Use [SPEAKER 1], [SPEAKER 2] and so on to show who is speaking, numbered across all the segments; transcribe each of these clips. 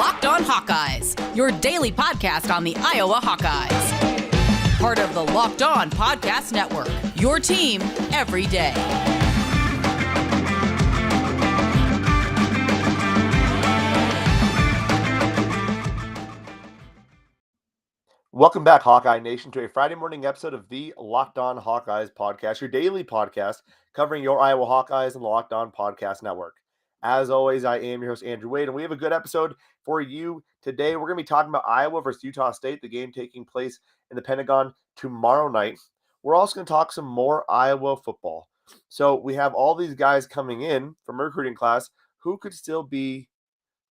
[SPEAKER 1] Locked On Hawkeyes, your daily podcast on the Iowa Hawkeyes. Part of the Locked On Podcast Network, your team every day.
[SPEAKER 2] Welcome back, Hawkeye Nation, to a Friday morning episode of the Locked On Hawkeyes podcast, your daily podcast covering your Iowa Hawkeyes and the Locked On Podcast Network. As always, I am your host, Andrew Wade, and we have a good episode for you today. We're going to be talking about Iowa versus Utah State, the game taking place in the Pentagon tomorrow night. We're also going to talk some more Iowa football. So we have all these guys coming in from recruiting class who could still be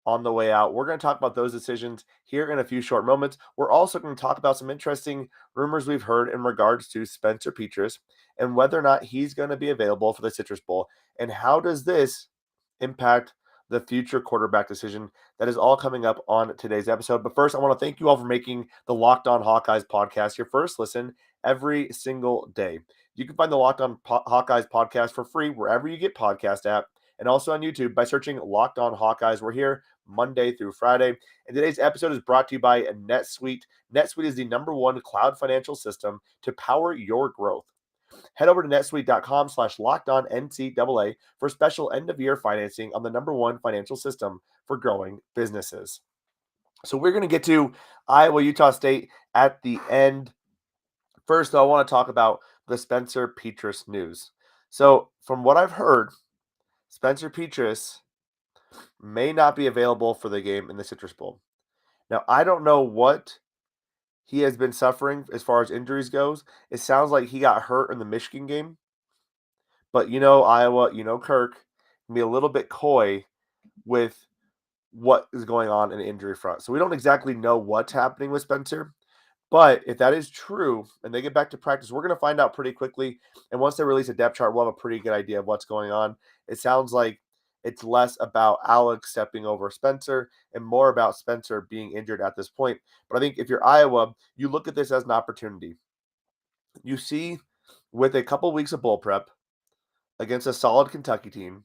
[SPEAKER 2] on the way out. We're going to talk about those decisions here in a few short moments. We're also going to talk about some interesting rumors we've heard in regards to Spencer Petras and whether or not he's going to be available for the Citrus Bowl, and how does this impact the future quarterback decision. That is all coming up on today's episode. But first, I want to thank you all for making the Locked On Hawkeyes podcast your first listen every single day. You can find the Locked On Hawkeyes podcast for free wherever you get podcast at, and also on YouTube by searching Locked On Hawkeyes. We're here Monday through Friday. And today's episode is brought to you by NetSuite. NetSuite is the #1 cloud financial system to power your growth. Head over to netsuite.com/LockedOnNCAA for special end-of-year financing on the #1 financial system for growing businesses. So we're going to get to Iowa, Utah State at the end. First, though, I want to talk about the Spencer Petras news. So from what I've heard, Spencer Petras may not be available for the game in the Citrus Bowl. Now, I don't know what he has been suffering as far as injuries goes. It sounds like he got hurt in the Michigan game. But Iowa, Kirk can be a little bit coy with what is going on in the injury front. So we don't exactly know what's happening with Spencer. But if that is true and they get back to practice, we're going to find out pretty quickly. And once they release a depth chart, we'll have a pretty good idea of what's going on. It sounds like it's less about Alex stepping over Spencer and more about Spencer being injured at this point. But I think if you're Iowa, you look at this as an opportunity. You see, with a couple weeks of bowl prep against a solid Kentucky team,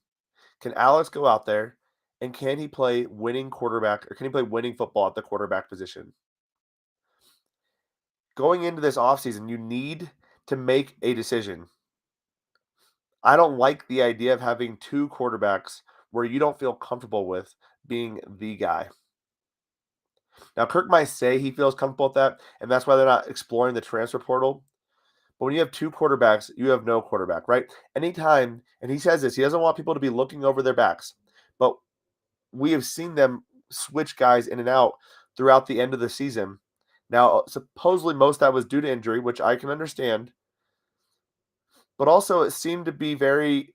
[SPEAKER 2] can Alex go out there and can he play winning quarterback, or can he play winning football at the quarterback position? Going into this offseason, you need to make a decision. I don't like the idea of having two quarterbacks where you don't feel comfortable with being the guy. Now, Kirk might say he feels comfortable with that, and that's why they're not exploring the transfer portal. But when you have two quarterbacks, you have no quarterback, right? Anytime, and he says this, he doesn't want people to be looking over their backs. But we have seen them switch guys in and out throughout the end of the season. Now, supposedly most of that was due to injury, which I can understand. But also it seemed to be very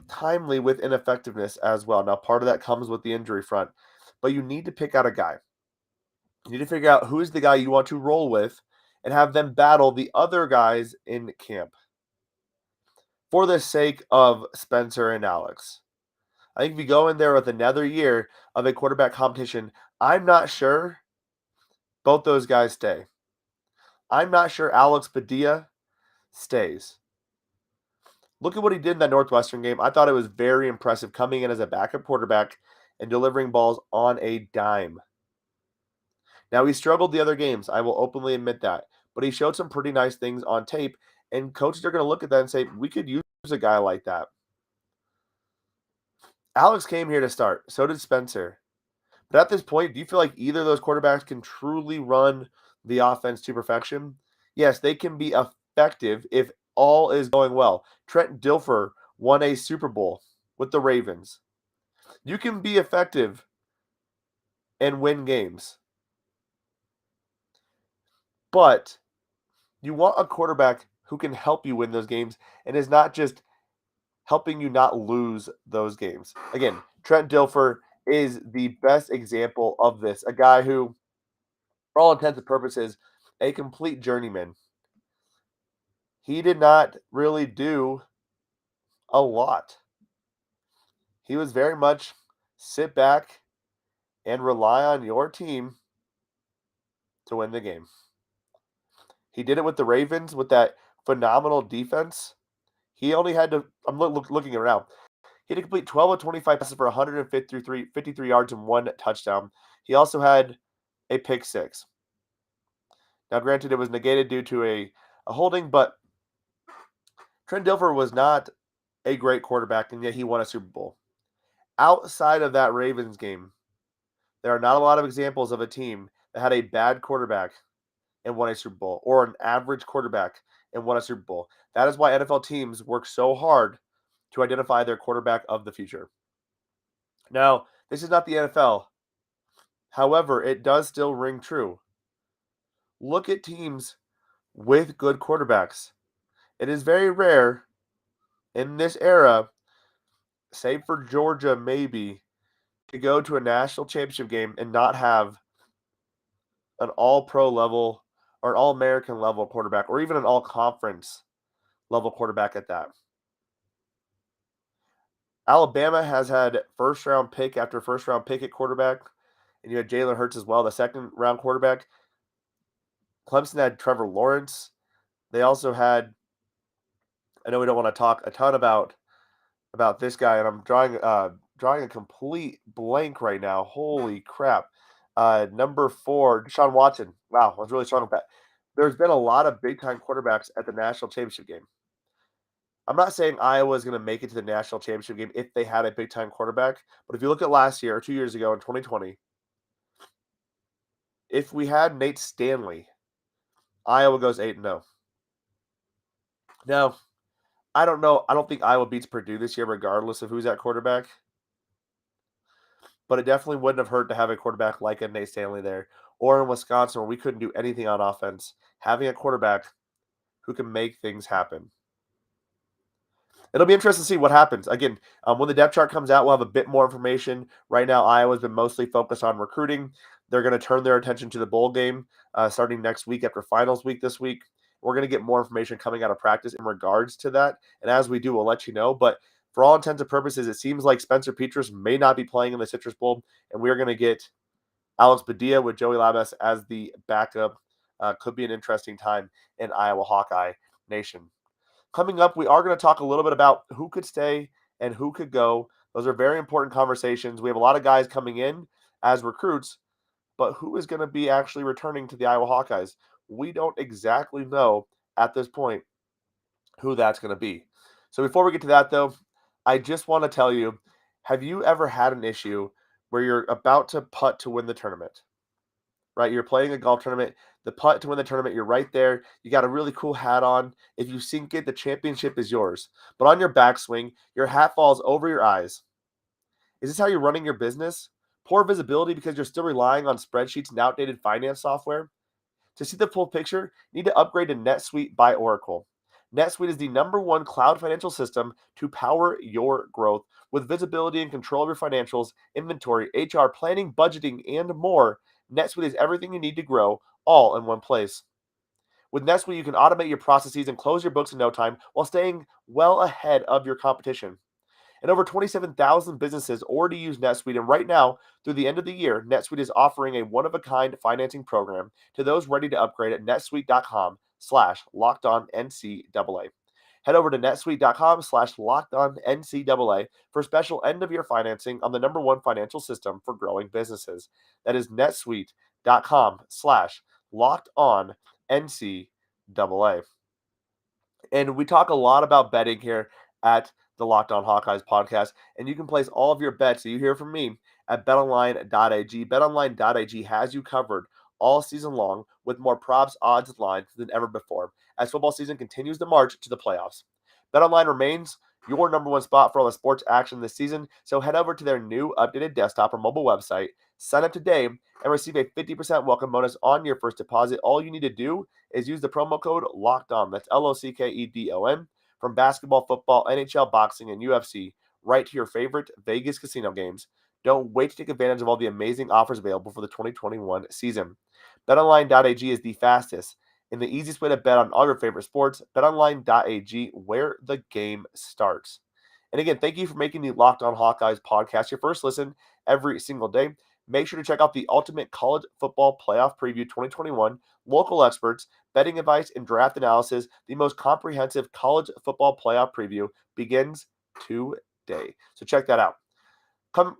[SPEAKER 2] timely with ineffectiveness as well. Now, part of that comes with the injury front. But you need to pick out a guy. You need to figure out who is the guy you want to roll with and have them battle the other guys in camp for the sake of Spencer and Alex. I think if you go in there with another year of a quarterback competition, I'm not sure both those guys stay. I'm not sure Alex Padilla stays. Look at what he did in that Northwestern game. I thought it was very impressive coming in as a backup quarterback and delivering balls on a dime. Now, he struggled the other games. I will openly admit that. But he showed some pretty nice things on tape, and coaches are going to look at that and say, we could use a guy like that. Alex came here to start. So did Spencer. But at this point, do you feel like either of those quarterbacks can truly run the offense to perfection? Yes, they can be effective if all is going well. Trent Dilfer won a Super Bowl with the Ravens. You can be effective and win games. But you want a quarterback who can help you win those games and is not just helping you not lose those games. Again, Trent Dilfer is the best example of this. A guy who, for all intents and purposes, a complete journeyman. He did not really do a lot. He was very much sit back and rely on your team to win the game. He did it with the Ravens with that phenomenal defense. He only had to, I'm looking around. He had to complete 12 of 25 passes for 153 yards and 1 touchdown. He also had a pick six. Now, granted, it was negated due to a holding, but Trent Dilfer was not a great quarterback, and yet he won a Super Bowl. Outside of that Ravens game, there are not a lot of examples of a team that had a bad quarterback and won a Super Bowl, or an average quarterback and won a Super Bowl. That is why NFL teams work so hard to identify their quarterback of the future. Now, this is not the NFL. However, it does still ring true. Look at teams with good quarterbacks. It is very rare in this era, save for Georgia maybe, to go to a national championship game and not have an all-pro level or an all-American level quarterback, or even an all-conference level quarterback at that. Alabama has had first-round pick after first-round pick at quarterback, and you had Jalen Hurts as well, the second-round quarterback. Clemson had Trevor Lawrence. They also had, I know we don't want to talk a ton about this guy, and I'm drawing a complete blank right now. Holy crap. Number 4, Deshaun Watson. Wow, I was really strong with that. There's been a lot of big-time quarterbacks at the national championship game. I'm not saying Iowa is going to make it to the national championship game if they had a big-time quarterback, but if you look at last year or 2 years ago in 2020, if we had Nate Stanley, Iowa goes 8-0. Now, I don't know. I don't think Iowa beats Purdue this year regardless of who's at quarterback. But it definitely wouldn't have hurt to have a quarterback like a Nate Stanley there. Or in Wisconsin where we couldn't do anything on offense. Having a quarterback who can make things happen. It'll be interesting to see what happens. Again, when the depth chart comes out, we'll have a bit more information. Right now, Iowa's been mostly focused on recruiting. They're going to turn their attention to the bowl game starting next week after finals week this week. We're going to get more information coming out of practice in regards to that. And as we do, we'll let you know. But for all intents and purposes, it seems like Spencer Petras may not be playing in the Citrus Bowl. And we're going to get Alex Padilla with Joey Labas as the backup. Could be an interesting time in Iowa Hawkeye Nation. Coming up, we are going to talk a little bit about who could stay and who could go. Those are very important conversations. We have a lot of guys coming in as recruits, but who is going to be actually returning to the Iowa Hawkeyes? We don't exactly know at this point who that's going to be. So before we get to that, though, I just want to tell you, have you ever had an issue where you're about to putt to win the tournament? Right? You're playing a golf tournament, the putt to win the tournament, you're right there. You got a really cool hat on. If you sink it, the championship is yours. But on your backswing, your hat falls over your eyes. Is this how you're running your business? Poor visibility because you're still relying on spreadsheets and outdated finance software? To see the full picture, you need to upgrade to NetSuite by Oracle. NetSuite is the #1 cloud financial system to power your growth. With visibility and control of your financials, inventory, HR, planning, budgeting, and more, NetSuite is everything you need to grow, all in one place. With NetSuite, you can automate your processes and close your books in no time while staying well ahead of your competition. And over 27,000 businesses already use NetSuite, and right now, through the end of the year, NetSuite is offering a one-of-a-kind financing program to those ready to upgrade at netsuite.com/LockedOnNCAA. Head over to netsuite.com/LockedOnNCAA for special end-of-year financing on the #1 financial system for growing businesses. That is netsuite.com/LockedOnNCAA. And we talk a lot about betting here at the Locked On Hawkeyes podcast, and you can place all of your bets that you hear from me at betonline.ag. Betonline.ag has you covered all season long with more props, odds, and lines than ever before as football season continues to march to the playoffs. BetOnline remains your #1 spot for all the sports action this season, so head over to their new updated desktop or mobile website, sign up today, and receive a 50% welcome bonus on your first deposit. All you need to do is use the promo code LOCKEDON. That's LOCKEDON. From basketball, football, NHL, boxing, and UFC, right to your favorite Vegas casino games. Don't wait to take advantage of all the amazing offers available for the 2021 season. BetOnline.ag is the fastest and the easiest way to bet on all your favorite sports. BetOnline.ag, where the game starts. And again, thank you for making the Locked On Hawkeyes podcast your first listen every single day. Make sure to check out the Ultimate College Football Playoff Preview 2021, local experts, betting advice, and draft analysis. The most comprehensive college football playoff preview begins today. day. So check that out.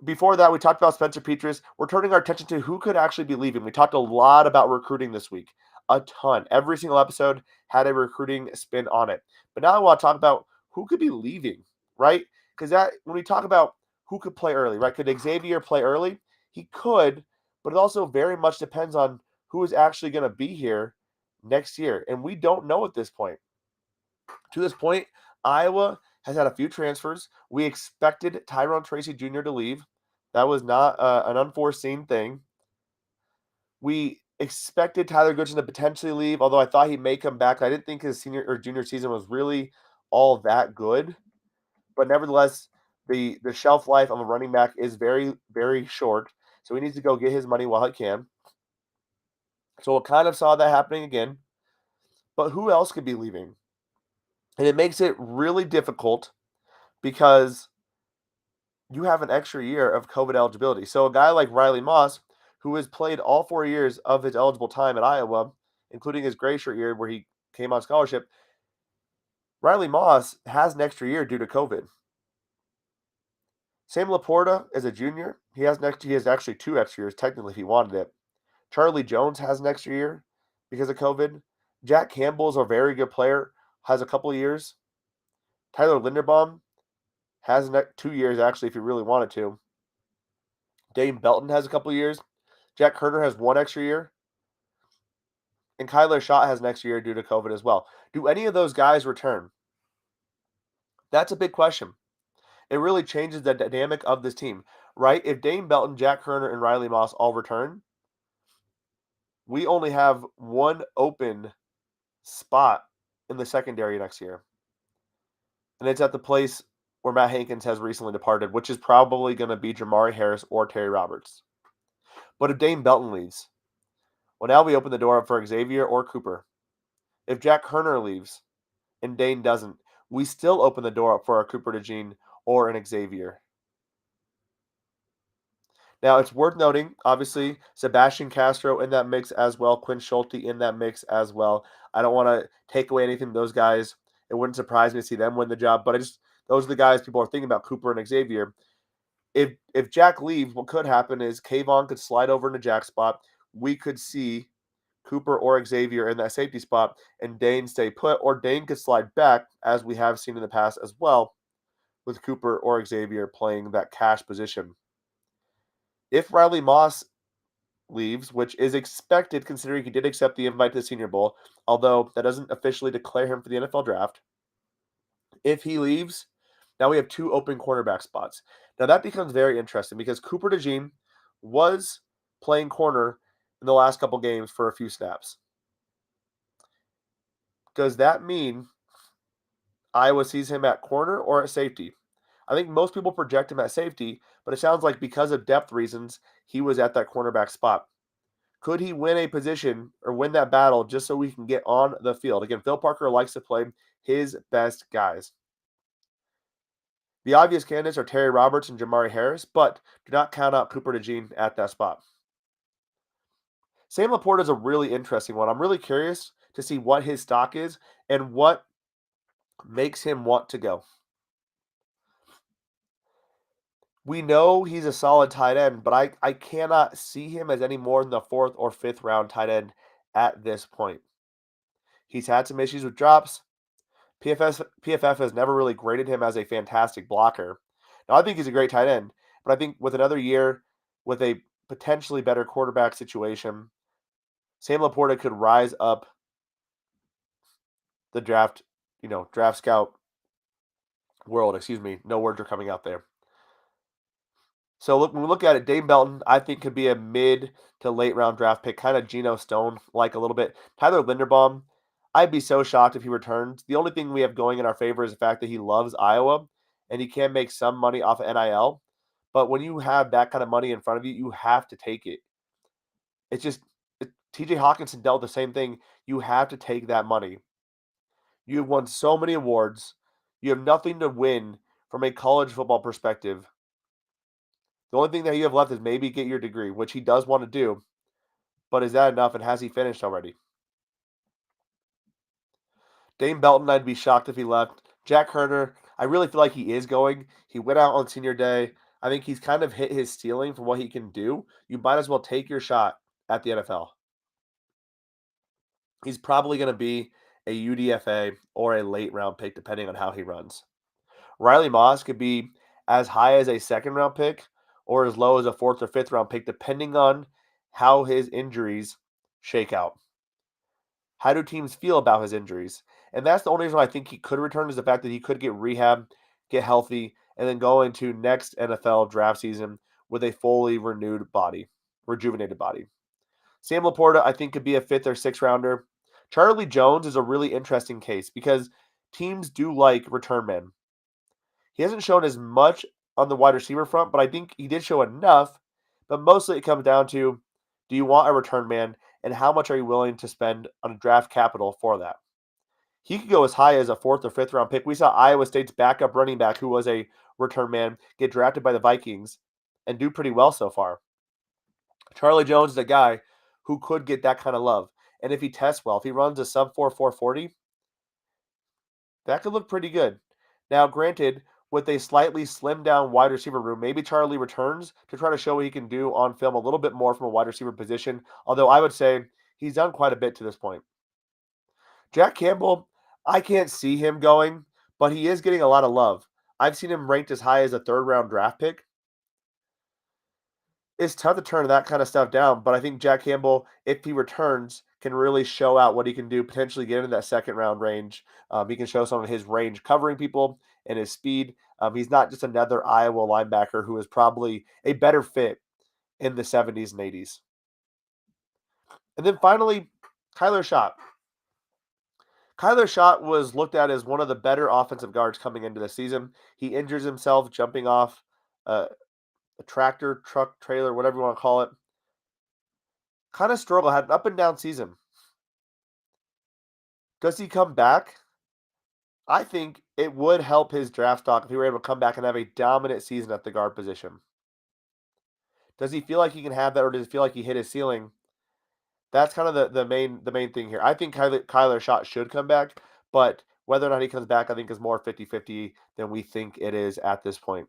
[SPEAKER 2] Before that, we talked about Spencer Petras. We're turning our attention to who could actually be leaving. We talked a lot about recruiting this week, a ton. Every single episode had a recruiting spin on it. But now I want to talk about who could be leaving, right? Because that when we talk about who could play early, right? Could Xavier play early? He could, but it also very much depends on who is actually going to be here next year. And we don't know at this point. To this point, Iowa has had a few transfers. We expected Tyrone Tracy Jr. to leave. That was not an unforeseen thing. We expected Tyler Goodson to potentially leave, although I thought he may come back. I didn't think his senior or junior season was really all that good. But nevertheless, the shelf life of a running back is very, very short. So he needs to go get his money while he can. So we kind of saw that happening again. But who else could be leaving? And it makes it really difficult because you have an extra year of COVID eligibility. So a guy like Riley Moss, who has played all 4 years of his eligible time at Iowa, including his gray shirt year where he came on scholarship, Riley Moss has an extra year due to COVID. Sam Laporte is a junior. He has actually 2 extra years, technically, if he wanted it. Charlie Jones has an extra year because of COVID. Jack Campbell is a very good player, has a couple of years. Tyler Linderbaum has 2 years, actually, if he really wanted to. Dane Belton has a couple of years. Jack Herner has 1 extra year. And Kyler Schott has an extra year due to COVID as well. Do any of those guys return? That's a big question. It really changes the dynamic of this team, right? If Dane Belton, Jack Herner, and Riley Moss all return, we only have 1 open spot in the secondary next year. And it's at the place where Matt Hankins has recently departed, which is probably going to be Jamari Harris or Terry Roberts. But if Dane Belton leaves, well, now we open the door up for Xavier or Cooper. If Jack Herner leaves and Dane doesn't, we still open the door up for a Cooper DeJean or an Xavier. Now, it's worth noting, obviously, Sebastian Castro in that mix as well, Quinn Schulte in that mix as well. I don't want to take away anything from those guys. It wouldn't surprise me to see them win the job, but those are the guys people are thinking about, Cooper and Xavier. If Jack leaves, what could happen is Kayvon could slide over into Jack's spot. We could see Cooper or Xavier in that safety spot, and Dane stay put, or Dane could slide back, as we have seen in the past as well, with Cooper or Xavier playing that cash position. If Riley Moss leaves, which is expected considering he did accept the invite to the Senior Bowl, although that doesn't officially declare him for the NFL draft, if he leaves, now we have 2 open cornerback spots. Now that becomes very interesting because Cooper DeJean was playing corner in the last couple games for a few snaps. Does that mean Iowa sees him at corner or at safety? I think most people project him at safety, but it sounds like because of depth reasons, he was at that cornerback spot. Could he win a position or win that battle just so we can get on the field? Again, Phil Parker likes to play his best guys. The obvious candidates are Terry Roberts and Jamari Harris, but do not count out Cooper DeJean at that spot. Sam Laporte is a really interesting one. I'm really curious to see what his stock is and what makes him want to go. We know he's a solid tight end, but I cannot see him as any more than the 4th or 5th round tight end at this point. He's had some issues with drops. PFF has never really graded him as a fantastic blocker. Now, I think he's a great tight end, but I think with another year with a potentially better quarterback situation, Sam Laporta could rise up the draft scout world. Excuse me. No words are coming out there. So when we look at it, Dane Belton, I think, could be a mid to late round draft pick, kind of Geno Stone-like a little bit. Tyler Linderbaum, I'd be so shocked if he returns. The only thing we have going in our favor is the fact that he loves Iowa and he can make some money off of NIL. But when you have that kind of money in front of you, you have to take it. It's just TJ Hawkinson dealt the same thing. You have to take that money. You have won so many awards. You have nothing to win from a college football perspective. The only thing that you have left is maybe get your degree, which he does want to do. But is that enough, and has he finished already? Dane Belton, I'd be shocked if he left. Jack Herner, I really feel like he is going. He went out on senior day. I think he's kind of hit his ceiling for what he can do. You might as well take your shot at the NFL. He's probably going to be a UDFA or a late round pick, depending on how he runs. Riley Moss could be as high as a second round pick or as low as a fourth or fifth round pick, depending on how his injuries shake out. How do teams feel about his injuries? And that's the only reason why I think he could return is the fact that he could get rehab, get healthy, and then go into next NFL draft season with a fully rejuvenated body. Sam Laporta, I think, could be a fifth or sixth rounder. Charlie Jones is a really interesting case because teams do like return men. He hasn't shown as much on the wide receiver front, but I think he did show enough. But mostly it comes down to, do you want a return man, and how much are you willing to spend on draft capital for that? He could go as high as a fourth or fifth round pick. We saw Iowa State's backup running back, who was a return man, get drafted by the Vikings and do pretty well so far. Charlie Jones is a guy who could get that kind of love. And if he tests well, if he runs a sub 4.40, that could look pretty good. Now, granted, with a slightly slimmed down wide receiver room, maybe Charlie returns to try to show what he can do on film a little bit more from a wide receiver position, although I would say he's done quite a bit to this point. Jack Campbell, I can't see him going, but he is getting a lot of love. I've seen him ranked as high as a third round draft pick. It's tough to turn that kind of stuff down, but I think Jack Campbell, if he returns, can really show out what he can do, potentially get into that second round range. He can show some of his range covering people and his speed. He's not just another Iowa linebacker who is probably a better fit in the 70s and 80s. And then finally, Kyler Schott. Kyler Schott was looked at as one of the better offensive guards coming into the season. He injures himself jumping off a tractor, truck, trailer, whatever you want to call it. Kind of struggle, had an up and down season. Does he come back? I think it would help his draft stock if he were able to come back and have a dominant season at the guard position. Does he feel like he can have that, or does he feel like he hit his ceiling? That's kind of the main thing here. I think Kyler Schott should come back, but whether or not he comes back, I think is more 50-50 than we think it is at this point.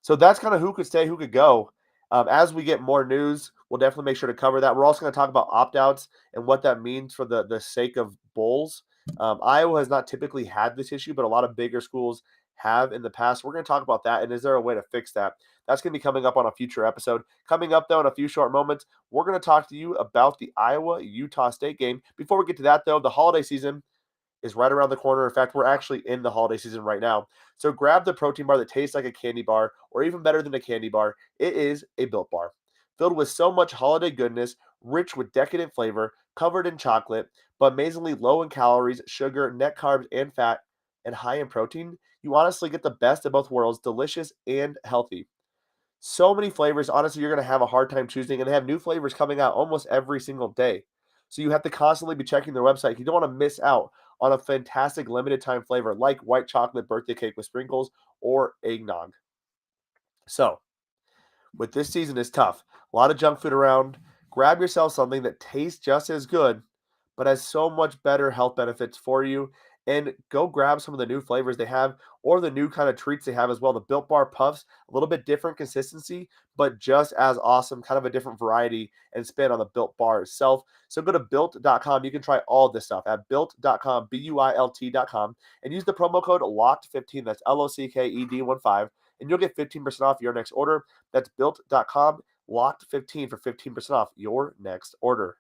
[SPEAKER 2] So that's kind of who could stay, who could go. As we get more news, we'll definitely make sure to cover that. We're also going to talk about opt-outs and what that means for the sake of bowls. Iowa has not typically had this issue, but a lot of bigger schools have in the past. We're going to talk about that, and is there a way to fix that? That's going to be coming up on a future episode. Coming up, though, in a few short moments, we're going to talk to you about the Iowa-Utah State game. Before we get to that, though, the holiday season is right around the corner. In fact, we're actually in the holiday season right now. So grab the protein bar that tastes like a candy bar, or even better than a candy bar. It is a Built Bar. Filled with so much holiday goodness, rich with decadent flavor, covered in chocolate, but amazingly low in calories, sugar, net carbs, and fat, and high in protein, you honestly get the best of both worlds, delicious and healthy. So many flavors. Honestly, you're going to have a hard time choosing, and they have new flavors coming out almost every single day. So you have to constantly be checking their website. You don't want to miss out on a fantastic limited time flavor like white chocolate birthday cake with sprinkles or eggnog. So, with this season, it's tough. A lot of junk food around. Grab yourself something that tastes just as good, but has so much better health benefits for you. And go grab some of the new flavors they have or the new kind of treats they have as well. The Built Bar Puffs, a little bit different consistency, but just as awesome, kind of a different variety and spin on the Built Bar itself. So go to built.com. You can try all this stuff at built.com, built.com, and use the promo code LOCKED15. That's LOCKED15, and you'll get 15% off your next order. That's built.com, LOCKED15 for 15% off your next order.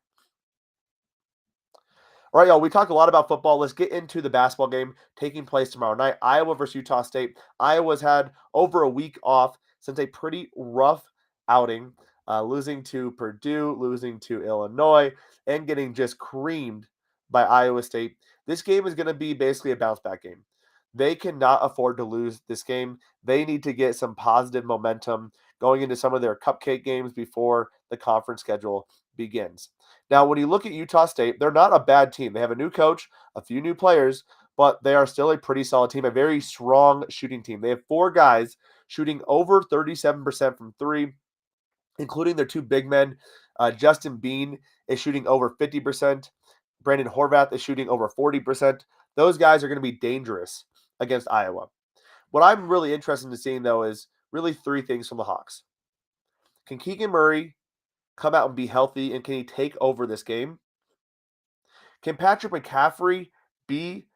[SPEAKER 2] All right, y'all, we talked a lot about football. Let's get into the basketball game taking place tomorrow night. Iowa versus Utah State. Iowa's had over a week off since a pretty rough outing, losing to Purdue, losing to Illinois, and getting just creamed by Iowa State. This game is going to be basically a bounce-back game. They cannot afford to lose this game. They need to get some positive momentum going into some of their cupcake games before the conference schedule begins. Now, when you look at Utah State, they're not a bad team. They have a new coach, a few new players, but they are still a pretty solid team, a very strong shooting team. They have 4 guys shooting over 37% from 3, including their 2 big men. Justin Bean is shooting over 50%. Brandon Horvath is shooting over 40%. Those guys are going to be dangerous against Iowa. What I'm really interested in seeing, though, is really three things from the Hawks. Can Keegan Murray come out and be healthy, and can he take over this game? Can Patrick McCaffrey be,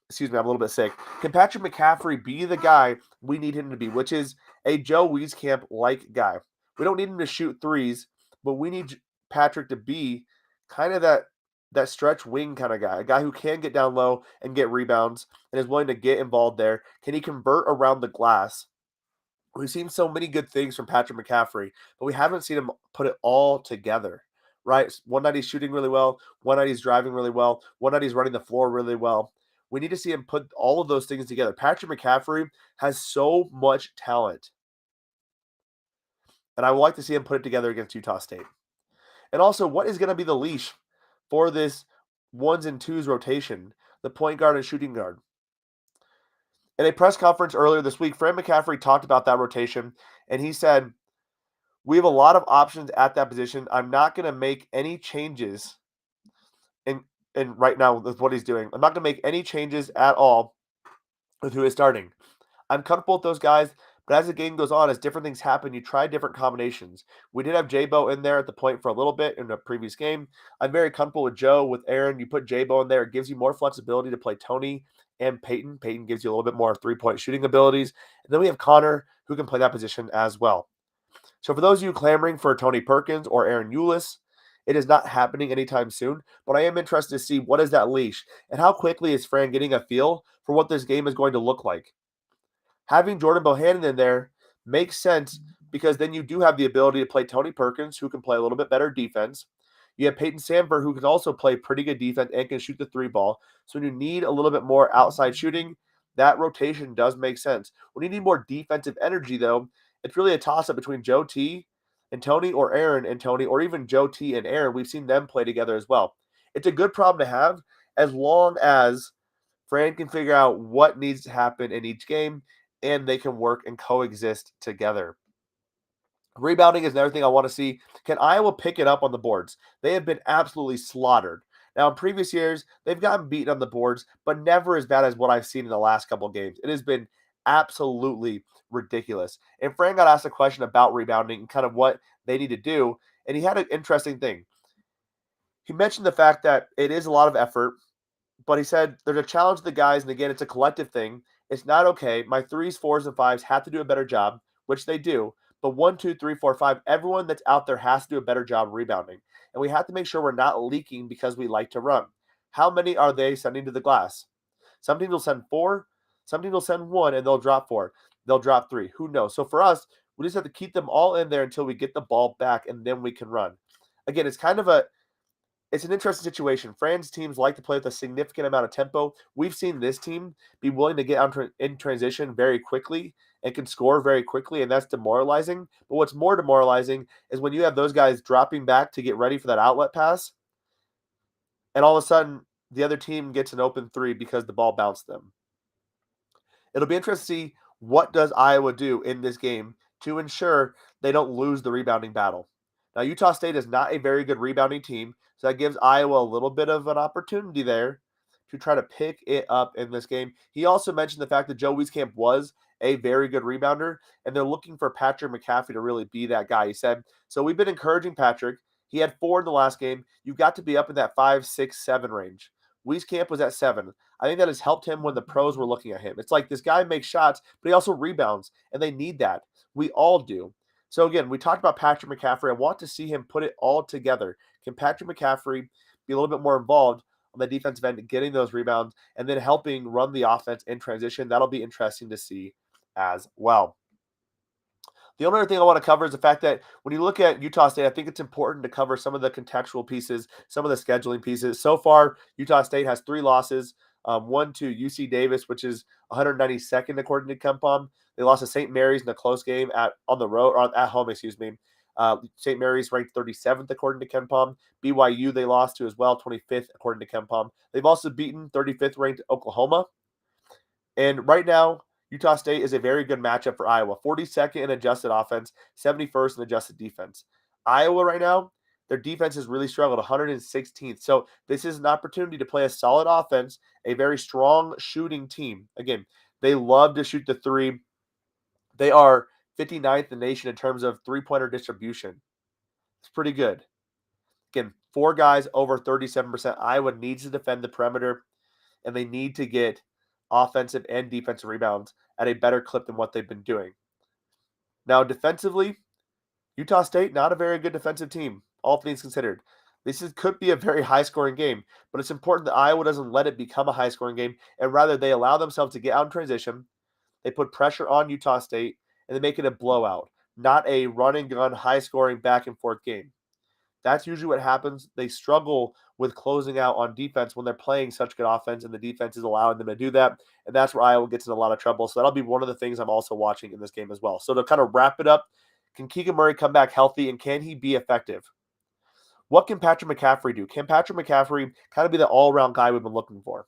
[SPEAKER 2] excuse me, I'm a little bit sick. Can Patrick McCaffrey be the guy we need him to be, which is a Joe Wieskamp-like guy? We don't need him to shoot threes, but we need Patrick to be kind of that stretch wing kind of guy, a guy who can get down low and get rebounds and is willing to get involved there. Can he convert around the glass? We've seen so many good things from Patrick McCaffrey, but we haven't seen him put it all together, right? One night he's shooting really well. One night he's driving really well. One night he's running the floor really well. We need to see him put all of those things together. Patrick McCaffrey has so much talent, and I would like to see him put it together against Utah State. And also, what is going to be the leash for this ones and twos rotation, the point guard and shooting guard? In a press conference earlier this week, Fran McCaffrey talked about that rotation, and he said, we have a lot of options at that position. I'm not going to make any changes in right now with what he's doing. I'm not going to make any changes at all with who is starting. I'm comfortable with those guys, but as the game goes on, as different things happen, you try different combinations. We did have J-Bo in there at the point for a little bit in the previous game. I'm very comfortable with Joe, with Aaron. You put J-Bo in there, it gives you more flexibility to play Tony and Peyton. Peyton gives you a little bit more three-point shooting abilities. And then we have Connor, who can play that position as well. So for those of you clamoring for Tony Perkins or Aaron Eulis, it is not happening anytime soon, but I am interested to see what is that leash and how quickly is Fran getting a feel for what this game is going to look like. Having Jordan Bohannon in there makes sense because then you do have the ability to play Tony Perkins, who can play a little bit better defense. You have Peyton Sandberg, who can also play pretty good defense and can shoot the three ball. So when you need a little bit more outside shooting, that rotation does make sense. When you need more defensive energy, though, it's really a toss-up between Joe T and Tony, or Aaron and Tony, or even Joe T and Aaron. We've seen them play together as well. It's a good problem to have as long as Fran can figure out what needs to happen in each game and they can work and coexist together. Rebounding is another thing I want to see. Can Iowa pick it up on the boards? They have been absolutely slaughtered. Now, in previous years, they've gotten beaten on the boards, but never as bad as what I've seen in the last couple of games. It has been absolutely ridiculous. And Fran got asked a question about rebounding and kind of what they need to do, and he had an interesting thing. He mentioned the fact that it is a lot of effort, but he said there's a challenge to the guys, and again, it's a collective thing. It's not okay. My threes, fours, and fives have to do a better job, which they do. But 1, 2, 3, 4, 5, everyone that's out there has to do a better job rebounding. And we have to make sure we're not leaking because we like to run. How many are they sending to the glass? Some teams will send 4, some teams will send 1, and they'll drop 4. They'll drop 3. Who knows? So for us, we just have to keep them all in there until we get the ball back, and then we can run. Again, it's an interesting situation. Fran's teams like to play with a significant amount of tempo. We've seen this team be willing to get in transition very quickly and can score very quickly, and that's demoralizing. But what's more demoralizing is when you have those guys dropping back to get ready for that outlet pass, and all of a sudden the other team gets an open three because the ball bounced them. It'll be interesting to see what does Iowa do in this game to ensure they don't lose the rebounding battle. Now, Utah State is not a very good rebounding team, so that gives Iowa a little bit of an opportunity there to try to pick it up in this game. He also mentioned the fact that Joe Wieskamp was a very good rebounder, and they're looking for Patrick McCaffrey to really be that guy. He said, so we've been encouraging Patrick. He had 4 in the last game. You've got to be up in that 5, 6, 7 range. Wieskamp was at 7. I think that has helped him when the pros were looking at him. It's like this guy makes shots, but he also rebounds, and they need that. We all do. So again, we talked about Patrick McCaffrey. I want to see him put it all together. Can Patrick McCaffrey be a little bit more involved on the defensive end, getting those rebounds, and then helping run the offense in transition? That'll be interesting to see as well. The only other thing I want to cover is the fact that when you look at Utah State, I think it's important to cover some of the contextual pieces, some of the scheduling pieces. So far, Utah State has 3 losses, one to UC Davis, which is 192nd according to KenPom. They lost to St. Mary's in a close game on the road, or at home, excuse me. St. Mary's ranked 37th according to KenPom. BYU they lost to as well, 25th according to KenPom. They've also beaten 35th ranked Oklahoma. And right now, Utah State is a very good matchup for Iowa. 42nd in adjusted offense, 71st in adjusted defense. Iowa right now, their defense has really struggled, 116th. So this is an opportunity to play a solid offense, a very strong shooting team. Again, They love to shoot the three. They are 59th in the nation in terms of three-pointer distribution. It's pretty good. Again, 4 guys over 37%. Iowa needs to defend the perimeter, and they need to get offensive and defensive rebounds at a better clip than what they've been doing. Now, defensively, Utah State, not a very good defensive team, all things considered. Could be a very high-scoring game, but it's important that Iowa doesn't let it become a high-scoring game, and rather they allow themselves to get out in transition. They put pressure on Utah State, and they make it a blowout, not a run-and-gun, high-scoring, back-and-forth game. That's usually what happens. They struggle with closing out on defense when they're playing such good offense, and the defense is allowing them to do that, and that's where Iowa gets in a lot of trouble. So that'll be one of the things I'm also watching in this game as well. So to kind of wrap it up, can Keegan Murray come back healthy, and can he be effective? What can Patrick McCaffrey do? Can Patrick McCaffrey kind of be the all-around guy we've been looking for?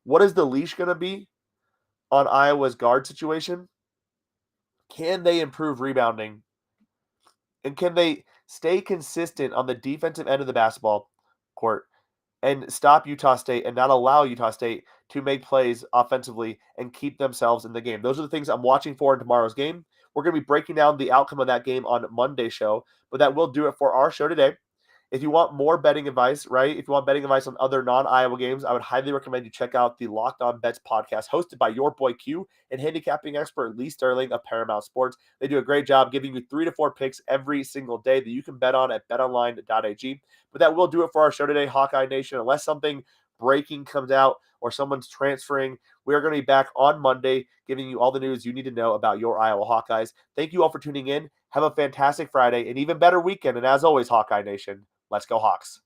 [SPEAKER 2] What is the leash going to be on Iowa's guard situation? Can they improve rebounding? And can they stay consistent on the defensive end of the basketball court and stop Utah State and not allow Utah State to make plays offensively and keep themselves in the game? Those are the things I'm watching for in tomorrow's game. We're going to be breaking down the outcome of that game on Monday's show, but that will do it for our show today. If you want more betting advice, right? If you want betting advice on other non-Iowa games, I would highly recommend you check out the Locked On Bets podcast hosted by your boy Q and handicapping expert Lee Sterling of Paramount Sports. They do a great job giving you 3 to 4 picks every single day that you can bet on at betonline.ag. But that will do it for our show today, Hawkeye Nation. Unless something breaking comes out or someone's transferring, we are going to be back on Monday giving you all the news you need to know about your Iowa Hawkeyes. Thank you all for tuning in. Have a fantastic Friday, an even better weekend. And as always, Hawkeye Nation, let's go Hawks.